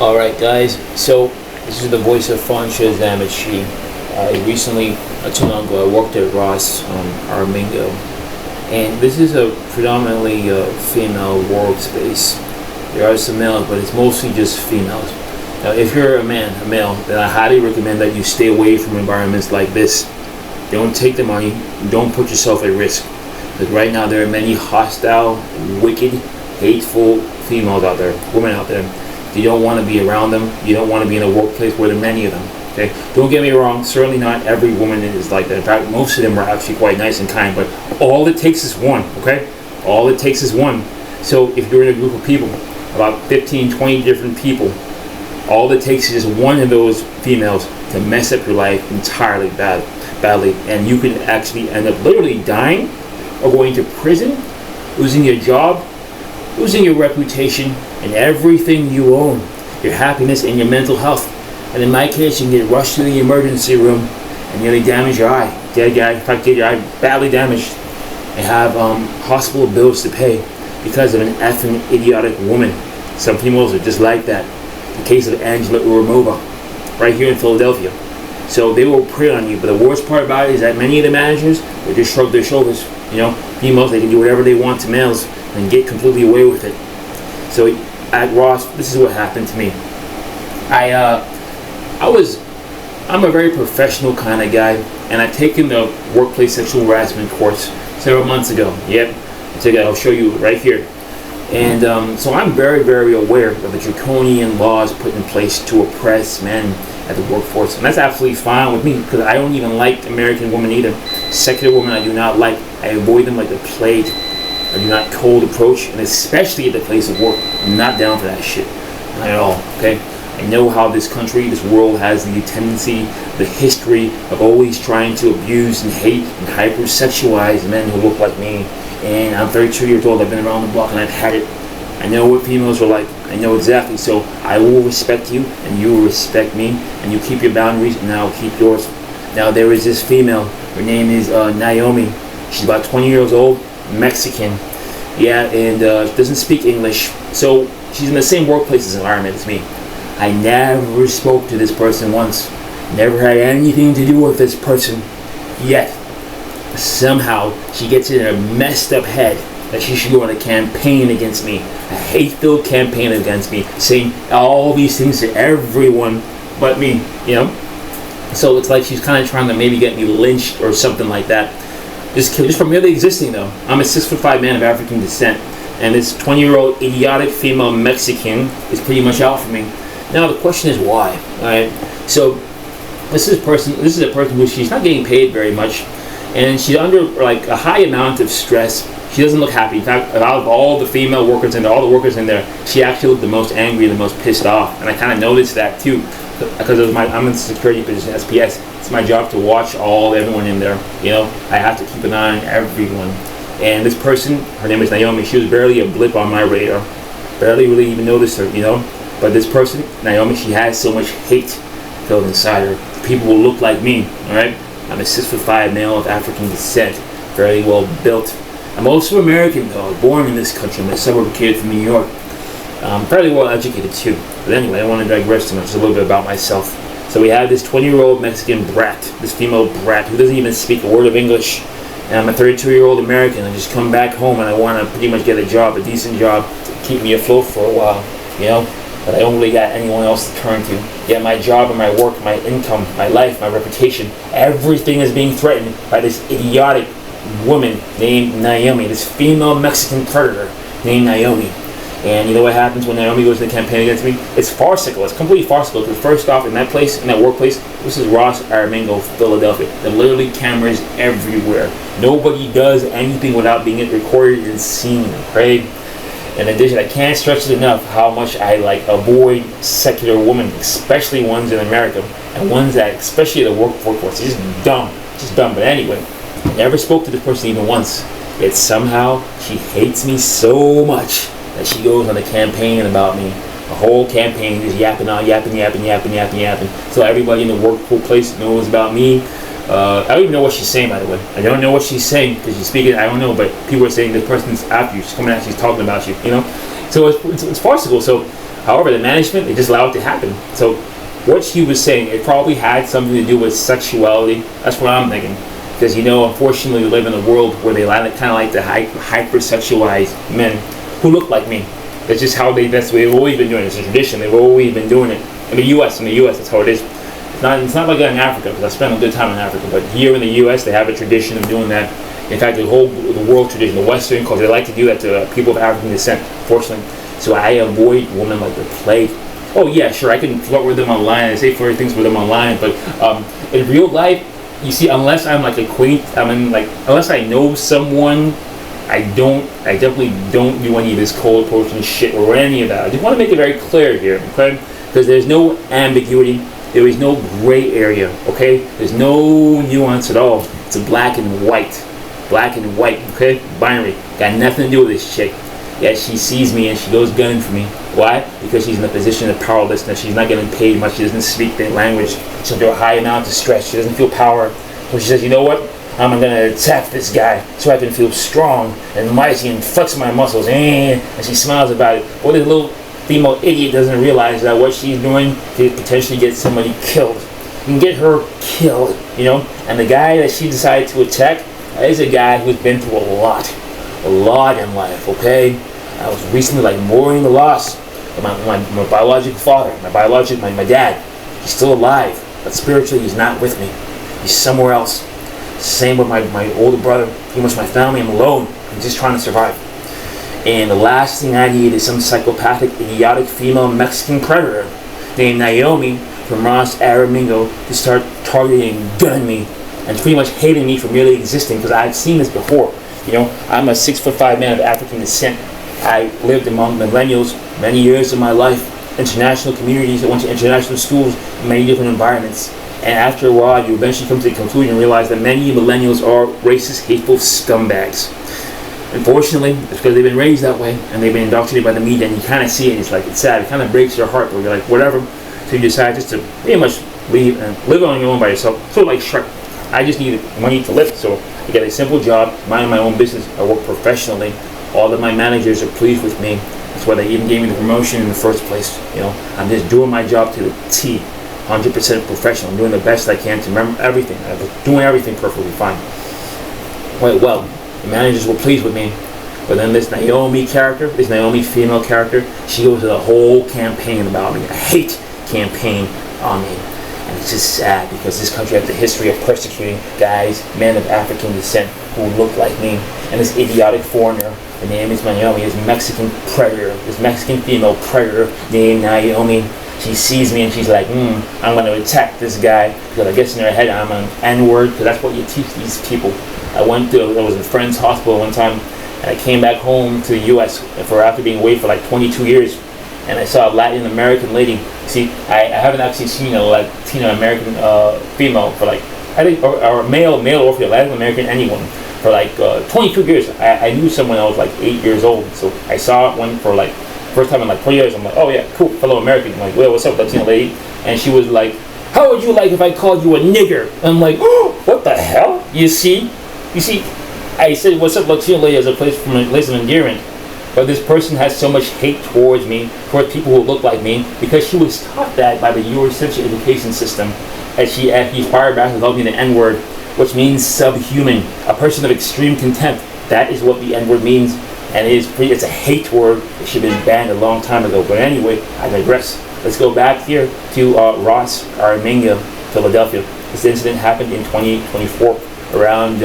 Alright guys, so this is the voice of Fonch Damage. I recently, not too long ago, I worked at Ross ARAMINGO, and this is a predominantly female workspace. There are some males, but it's mostly just females. Now if you're a male, then I highly recommend that you stay away from environments like this. Don't take the money, don't put yourself at risk. Because right now there are many hostile, wicked, hateful females out there, women out there. You don't want to be around them. You don't want to be in a workplace where there are many of them. Okay, don't get me wrong. Certainly not every woman is like that. In fact, most of them are actually quite nice and kind. But all it takes is one. Okay, all it takes is one. So if you're in a group of people, about 15, 20 different people, all it takes is just one of those females to mess up your life entirely badly, and you could actually end up literally dying, or going to prison, losing your job, losing your reputation, and everything you own, your happiness and your mental health. And in my case, you can get rushed to the emergency room and nearly damage your eye. Dead guy, in fact, get your eye badly damaged, and have hospital bills to pay because of an effing idiotic woman. Some females are just like that. The case of UROMOVA, right here in Philadelphia. So they will prey on you, but the worst part about it is that many of the managers, they just shrug their shoulders. You know, females, they can do whatever they want to males and get completely away with it. So at Ross, this is what happened to me. I'm a very professional kind of guy, and I've taken the workplace sexual harassment course several months ago. Yep, I'll show you right here. And so I'm very, very aware of the draconian laws put in place to oppress men at the workforce, and that's absolutely fine with me because I don't even like American women either. Secular women I do not like. I avoid them like the plague. I do not cold approach, and especially at the place of work. I'm not down for that shit, not at all. Okay, I know how this country, this world has the tendency, the history of always trying to abuse and hate and hypersexualize men who look like me. And I'm 32 years old. I've been around the block and I've had it. I know what females are like. I know exactly. So I will respect you, and you will respect me, and you keep your boundaries, and I'll keep yours. Now there is this female. Her name is Naomi. She's about 20 years old, Mexican. Yeah, and doesn't speak English. So she's in the same workplace environment as me. I never spoke to this person once. Never had anything to do with this person. Yet somehow she gets it in her messed up head that she should go on a campaign against me, a hate-filled campaign against me, saying all these things to everyone but me, you know. So it's like she's kind of trying to maybe get me lynched or something like that. Just from really existing though. I'm a 6'5" man of African descent, and this 20-year-old idiotic female Mexican is pretty much out for me. Now the question is why. Alright, so this is a person who she's not getting paid very much, and she's under like a high amount of stress. She doesn't look happy. In fact, out of all the female workers in there, all the workers in there, she actually looked the most angry, the most pissed off. And I kind of noticed that too, because I'm in security position, SPS. It's my job to watch everyone in there. You know, I have to keep an eye on everyone. And this person, her name is Naomi. She was barely a blip on my radar. Barely really even noticed her, you know. But this person, Naomi, she has so much hate filled inside her. People will look like me, all right? I'm a 6'5" male of African descent, very well built. I'm also American though. I was born in this country. I'm a suburb kid from New York. I'm fairly well educated too. But anyway, I don't want to digress too much. Just a little bit about myself. So we have this 20-year-old Mexican brat, this female brat who doesn't even speak a word of English. And I'm a 32-year-old American. I just come back home and I want to pretty much get a job, a decent job, to keep me afloat for a while, you know. But I don't really got anyone else to turn to. Yet my job and my work, my income, my life, my reputation, everything is being threatened by this idiotic woman named Naomi, this female Mexican predator named Naomi. And you know what happens when Naomi goes to the campaign against me? It's farcical. It's completely farcical. Because first off, in that place, in that workplace, this is Ross ARAMINGO, Philadelphia. There are literally cameras everywhere. Nobody does anything without being recorded and seen, right? In addition, I can't stress it enough how much I avoid secular women, especially ones in America, and ones that, especially the workforce, is just dumb. But anyway, I never spoke to this person even once. Yet somehow she hates me so much that she goes on a campaign about me. A whole campaign, just yapping. So everybody in the workplace knows about me. I don't even know what she's saying, by the way. I don't know what she's saying because she's speaking. I don't know, but people are saying this person's after you. She's coming at you. She's talking about you. You know, so it's farcical. So However, the management, they just allowed it to happen. So what she was saying, it probably had something to do with sexuality. That's what I'm thinking. Because, you know, unfortunately, we live in a world where they kind of like to hypersexualize men who look like me. That's just how that's the way they've always been doing it. It's a tradition. They've always been doing it. In the U.S., that's how it is. It's not like that in Africa, because I spent a good time in Africa. But here in the U.S., they have a tradition of doing that. In fact, the world tradition, the Western culture, they like to do that to people of African descent, fortunately. So I avoid women like the plague. Oh yeah, sure, I can flirt with them online and say flirty things with them online, but in real life, you see, unless I'm like unless I know someone, I definitely don't do any of this cold approaching shit or any of that. I just want to make it very clear here, okay? Because there's no ambiguity, there is no gray area, okay? There's no nuance at all. It's a black and white, okay? Binary. Got nothing to do with this chick. Yet she sees me and she goes gunning for me. Why? Because she's in a position of powerlessness. She's not getting paid much. She doesn't speak the language. She's under a high amount of stress. She doesn't feel power. So she says, you know what? I'm going to attack this guy so I can feel strong and mighty and flex my muscles. And she smiles about it. Well, this little female idiot doesn't realize that what she's doing could potentially get somebody killed. You can get her killed, you know? And the guy that she decided to attack is a guy who's been through a lot in life, okay? I was recently like mourning the loss of my biological father, my dad. He's still alive, but spiritually he's not with me. He's somewhere else. Same with my older brother. Pretty much my family. I'm alone. I'm just trying to survive. And the last thing I need is some psychopathic, idiotic female Mexican predator named Naomi from Ross ARAMINGO to start targeting and gunning me and pretty much hating me for merely existing, because I've seen this before. You know, I'm a 6'5" man of African descent. I lived among millennials many years of my life, international communities. I went to international schools in many different environments. And after a while, you eventually come to the conclusion and realize that many millennials are racist, hateful scumbags. Unfortunately, it's because they've been raised that way and they've been indoctrinated by the media, and you kind of see it. It's like, it's sad. It kind of breaks your heart, but you're like, whatever. So you decide just to pretty much leave and live on your own by yourself. Sort of like Shrek. I just need money to live, so I get a simple job, mind my own business. I work professionally. All of my managers are pleased with me. That's why they even gave me the promotion in the first place. You know, I'm just doing my job to the T, 100% professional. I'm doing the best I can to remember everything. I'm doing everything perfectly fine. Well, the managers were pleased with me. But then this Naomi character, this Naomi female character, she goes to the whole campaign about me, a hate campaign on me. And it's just sad because this country has a history of persecuting guys, men of African descent who look like me. And this idiotic foreigner, her name is Naomi, this Mexican predator, this Mexican female predator named Naomi. She sees me and she's like, I'm going to attack this guy, because I guess in her head I'm an N-word, because that's what you teach these people. I was in a friend's hospital one time, and I came back home to the U.S. after being away for like 22 years. And I saw a Latin American lady. See, I haven't actually seen a Latino American female for like, I think, or male or female, Latin American, anyone, for like 22 years. I knew someone when I was like 8 years old. So I saw one for like, first time in like 20 years. I'm like, oh yeah, cool, fellow American. I'm like, well, what's up, Latino lady? And she was like, how would you like if I called you a nigger? And I'm like, oh, what the hell? You see, I said, what's up, Latino lady, as a place of endearment. But this person has so much hate towards me, towards people who look like me, because she was taught that by the Eurocentric education system, as she fired back and called me the N-word, which means subhuman, a person of extreme contempt. That is what the N-word means, and it's a hate word. It should have been banned a long time ago. But anyway, I digress. Let's go back here to Ross ARAMINGO, Philadelphia. This incident happened in 2024, around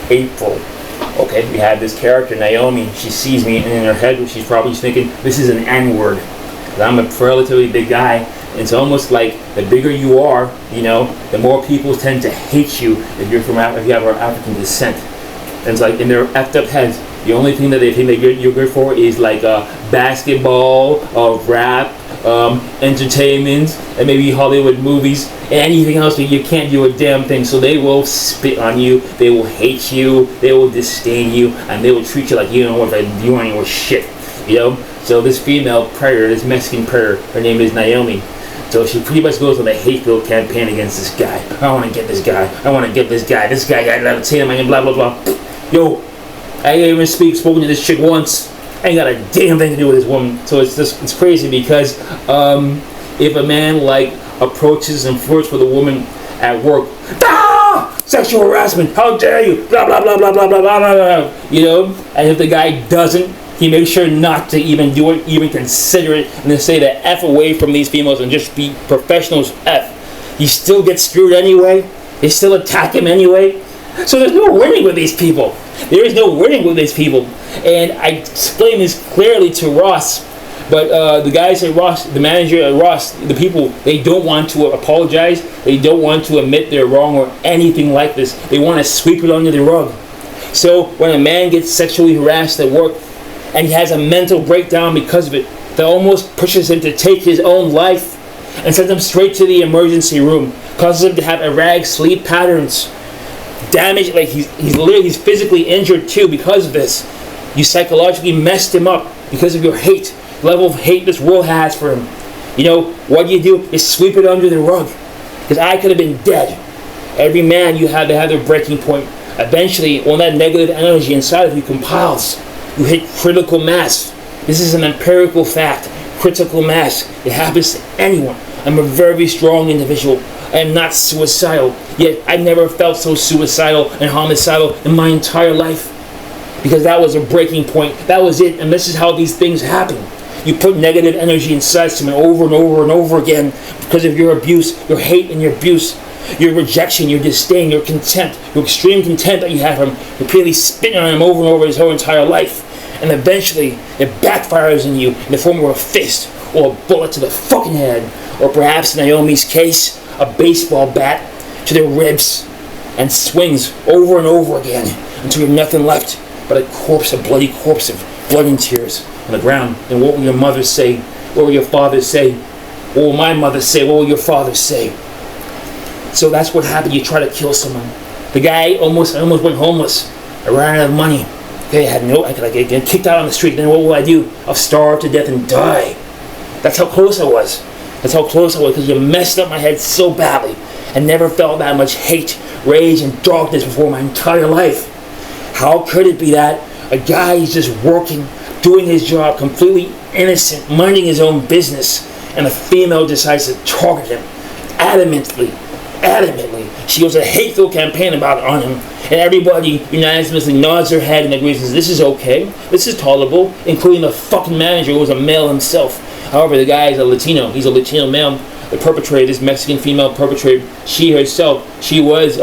April. Okay, we have this character, Naomi. She sees me, and in her head, she's probably thinking, this is an N-word. I'm a relatively big guy. It's almost like the bigger you are, you know, the more people tend to hate you if you have African descent. And it's like in their effed up heads, the only thing that they think that you're good for is like basketball, rap, entertainment, and maybe Hollywood movies. Anything else, you can't do a damn thing. So they will spit on you, they will hate you, they will disdain you, and they will treat you like you don't know what you ain't worth shit. You know. So this female predator, this Mexican predator, her name is Naomi. So she pretty much goes on a hate-filled campaign against this guy. I want to get this guy. I want to get this guy. This guy got Latino, blah blah blah. Yo, I ain't even spoken to this chick once. ain't got a damn thing to do with this woman. So it's crazy because if a man like approaches and flirts with a woman at work, sexual harassment, how dare you, blah blah blah blah blah blah blah blah, you know, and if the guy doesn't, he makes sure not to even do it, even consider it, and then say the F away from these females and just be professionals F. He still gets screwed anyway. They still attack him anyway. So there's no winning with these people. There is no winning with these people. And I explained this clearly to Ross, but the guys at Ross, the manager at Ross, the people, they don't want to apologize. They don't want to admit they're wrong or anything like this. They want to sweep it under the rug. So when a man gets sexually harassed at work and he has a mental breakdown because of it, that almost pushes him to take his own life and sends him straight to the emergency room, causes him to have erratic sleep patterns, damage, like he's physically injured too because of this. You psychologically messed him up because of your hate, level of hate this world has for him. You know, what you do is sweep it under the rug. Because I could have been dead. Every man, you have to have their breaking point. Eventually, when that negative energy inside of you compiles, you hit critical mass. This is an empirical fact. Critical mass. It happens to anyone. I'm a very strong individual. I am not suicidal. Yet I never felt so suicidal and homicidal in my entire life. Because that was a breaking point. That was it. And this is how these things happen. You put negative energy inside someone over and over and over again because of your abuse, your hate and your abuse, your rejection, your disdain, your contempt, your extreme contempt that you have for him, repeatedly spitting on him over and over his whole entire life. And eventually, it backfires on you in the form of a fist or a bullet to the fucking head, or perhaps in Naomi's case, a baseball bat to their ribs, and swings over and over again until you have nothing left but a corpse, a bloody corpse of blood and tears on the ground. And what will your mother say? What will your father say? What will my mother say? What will your father say? So that's what happened. You try to kill someone. The guy almost went homeless. I ran out of money. Okay, I could get kicked out on the street. Then what will I do? I'll starve to death and die. That's how close I was. That's how close I was, because you messed up my head so badly. I never felt that much hate, rage, and darkness before my entire life. How could it be that a guy is just working, doing his job, completely innocent, minding his own business, and a female decides to target him adamantly? She goes a hateful campaign about it on him, and everybody unanimously nods their head and agrees, this is okay, this is tolerable, including the fucking manager who was a male himself. However, the guy is a Latino. He's a Latino male. The perpetrator, this Mexican female perpetrator, she herself, she was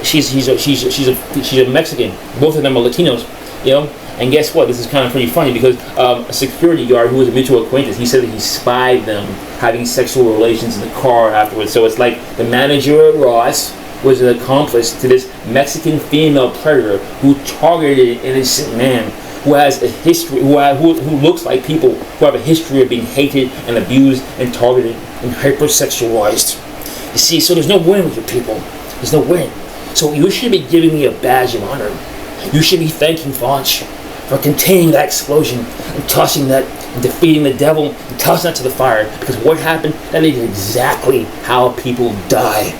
she's a Mexican. Both of them are Latinos, you know. And guess what? This is kind of pretty funny because a security guard who was a mutual acquaintance, he said that he spied them having sexual relations in the car afterwards. So it's like the manager at Ross was an accomplice to this Mexican female predator who targeted an innocent man who has a history, who looks like people who have a history of being hated and abused and targeted and hypersexualized. You see, so there's no win with your people. There's no win. So you should be giving me a badge of honor. You should be thanking Fonch for containing that explosion and tossing that and defeating the devil and tossing that to the fire. Because what happened, that is exactly how people die.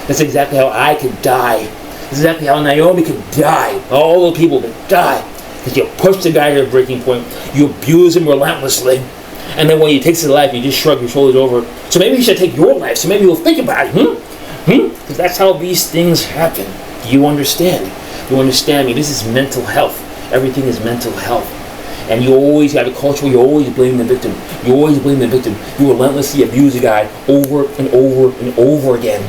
That's exactly how I could die. That's exactly how Naomi could die. All the people that die. Because you push the guy to a breaking point. You abuse him relentlessly. And then when he takes his life, you just shrug your shoulders over. So maybe you should take your life. So maybe you'll think about it. Because that's how these things happen. Do you understand? You understand me? This is mental health. Everything is mental health. And you always have a culture where you always blame the victim. You always blame the victim. You relentlessly abuse a guy over and over and over again.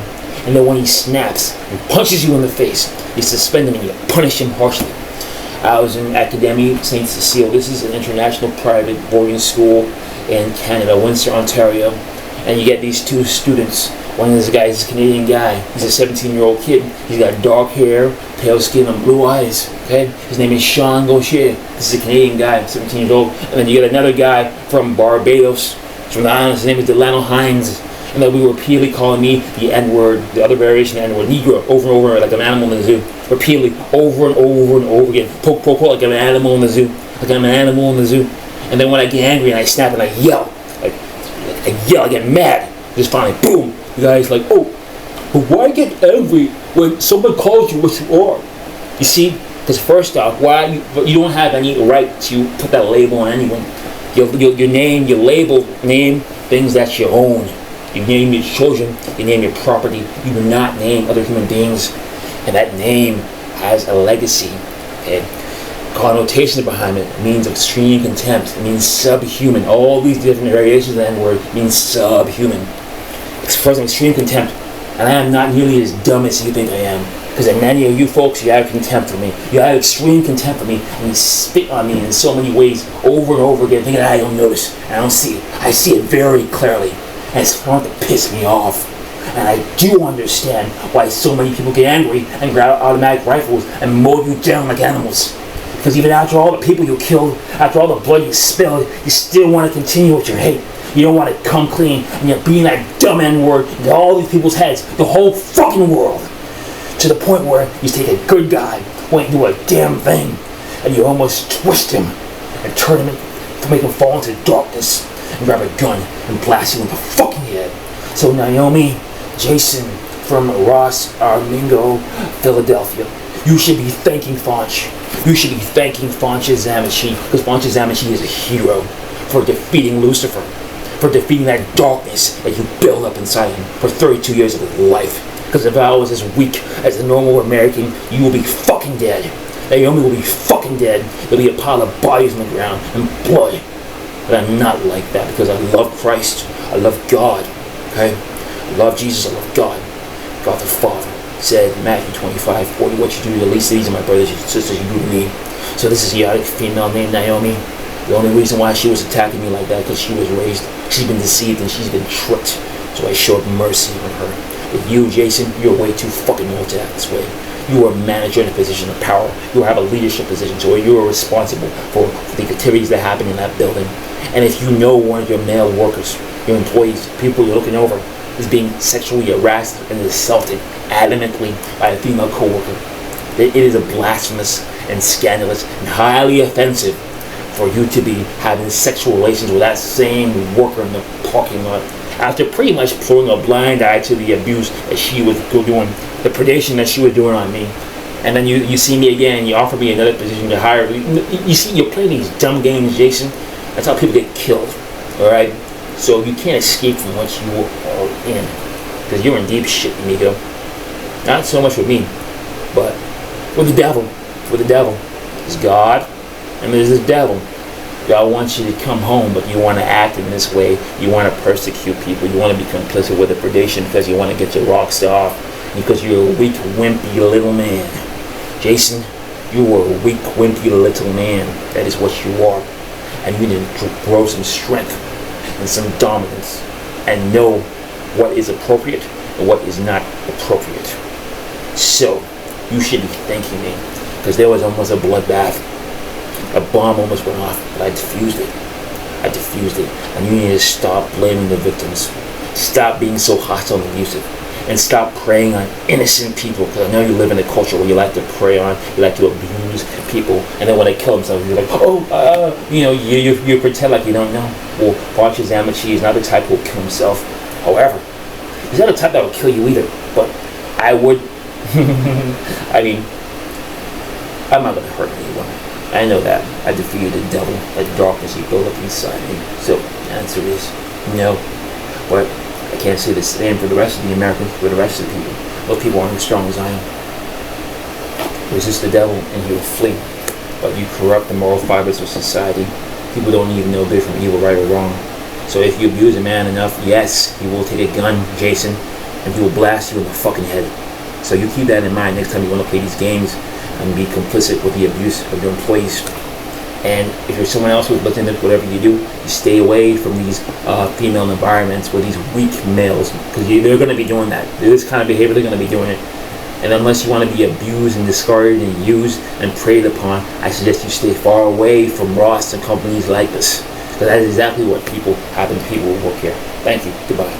And then when he snaps and punches you in the face, you suspend him and you punish him harshly. I was in Académie-Saint-Cécile. This is an international private boarding school in Canada, Windsor, Ontario. And you get these two students. One of these guys is a Canadian guy. He's a 17-year-old kid. He's got dark hair, pale skin, and blue eyes. Okay, his name is Sean Gaucher. This is a Canadian guy, 17 years old. And then you get another guy from Barbados, from the islands. His name is Delano Hines. And then we were repeatedly calling me the N-word, the other variation of the N-word, Negro, over and over, like an animal in the zoo. Repeatedly, over and over and over again. Poke, poke, poke, like an animal in the zoo. Like I'm an animal in the zoo. And then when I get angry and I snap and I yell, I get mad. Just finally, boom. The guy's like, oh, but why get angry when someone calls you what you are? You see, Because first off, you don't have any right to put that label on anyone. Your name, your label, name things that you own. You name your children, you name your property. You do not name other human beings. And that name has a legacy. Okay? Connotation behind it means extreme contempt. It means subhuman. All these different variations of that word mean subhuman. It's first extreme contempt. And I am not nearly as dumb as you think I am. Because many of you folks, you have contempt for me. You have extreme contempt for me. And you spit on me in so many ways over and over again, thinking I don't notice. I don't see it. I see it very clearly. And it's starting to piss me off. And I do understand why so many people get angry and grab automatic rifles and mow you down like animals. Because even after all the people you killed, after all the blood you spilled, you still want to continue with your hate. You don't want to come clean, and you're being that dumb N-word into all these people's heads, the whole fucking world. To the point where you take a good guy, won't do a damn thing, and you almost twist him and turn him to make him fall into darkness and grab a gun and blast him in the fucking head. So Naomi, Jason from Ross, ARAMINGO, Philadelphia, you should be thanking Fonch. You should be thanking Fonch Zamachi, because Fonch Zamachi is a hero for defeating Lucifer, for defeating that darkness that you built up inside him for 32 years of his life. Because if I was as weak as a normal American, you will be fucking dead. Naomi will be fucking dead. There'll be a pile of bodies on the ground and blood. But I'm not like that because I love Christ. I love God. Okay? I love Jesus. I love God. God the Father said in Matthew 25:40, what you do to the least of these are my brothers and sisters, you do to me. So this is a young female named Naomi. The only reason why she was attacking me like that because she was raised, she's been deceived and she's been tricked. So I showed mercy on her. But you, Jason, you're way too fucking old to act this way. You are a manager in a position of power. You have a leadership position, so you are responsible for the activities that happen in that building. And if you know one of your male workers, your employees, people you're looking over, is being sexually harassed and assaulted adamantly by a female co-worker, it is a blasphemous and scandalous and highly offensive for you to be having sexual relations with that same worker in the parking lot after pretty much throwing a blind eye to the abuse that she was doing, the predation that she was doing on me. And then you see me again, you offer me another position to hire. You see, you're playing these dumb games, Jason. That's how people get killed, alright? So you can't escape from what you are in, because you're in deep shit, amigo. Not so much with me, but with the devil. With the devil. There's God, and there's the devil. God wants you to come home, but you want to act in this way. You want to persecute people. You want to be complicit with the predation because you want to get your rocks off. Because you're a weak, wimpy little man. Jason, you are a weak, wimpy little man. That is what you are. And you need to grow some strength and some dominance and know what is appropriate and what is not appropriate. So, you should be thanking me because there was almost a bloodbath. A bomb almost went off, but I defused it. I defused it. And you need to stop blaming the victims. Stop being so hostile and abusive. And stop preying on innocent people. Because I know you live in a culture where you like to prey on, you like to abuse people. And then when they kill themselves, you're like, oh, you pretend like you don't know. Well, Fonch Zamachi is not the type who will kill himself. However, he's not the type that will kill you either. But I would, I mean, I'm not going to hurt anyone. I know that. I defeated the devil, that darkness he built up inside me. So, the answer is no. But I can't say the same for the rest of the Americans, for the rest of the people. Those people aren't as strong as I am. Resist the devil and he will flee. But you corrupt the moral fibers of society. People don't even know good from evil, right or wrong. So if you abuse a man enough, yes, he will take a gun, Jason, and he will blast you in the fucking head. So you keep that in mind next time you want to play these games and be complicit with the abuse of your employees. And if you're someone else who's looking at whatever you do, you stay away from these female environments with these weak males, because they're going to be doing that. This kind of behavior, they're going to be doing it. And unless you want to be abused and discarded and used and preyed upon, I suggest you stay far away from Ross and companies like this, because that is exactly what people happen to people who work here. Thank you. Goodbye.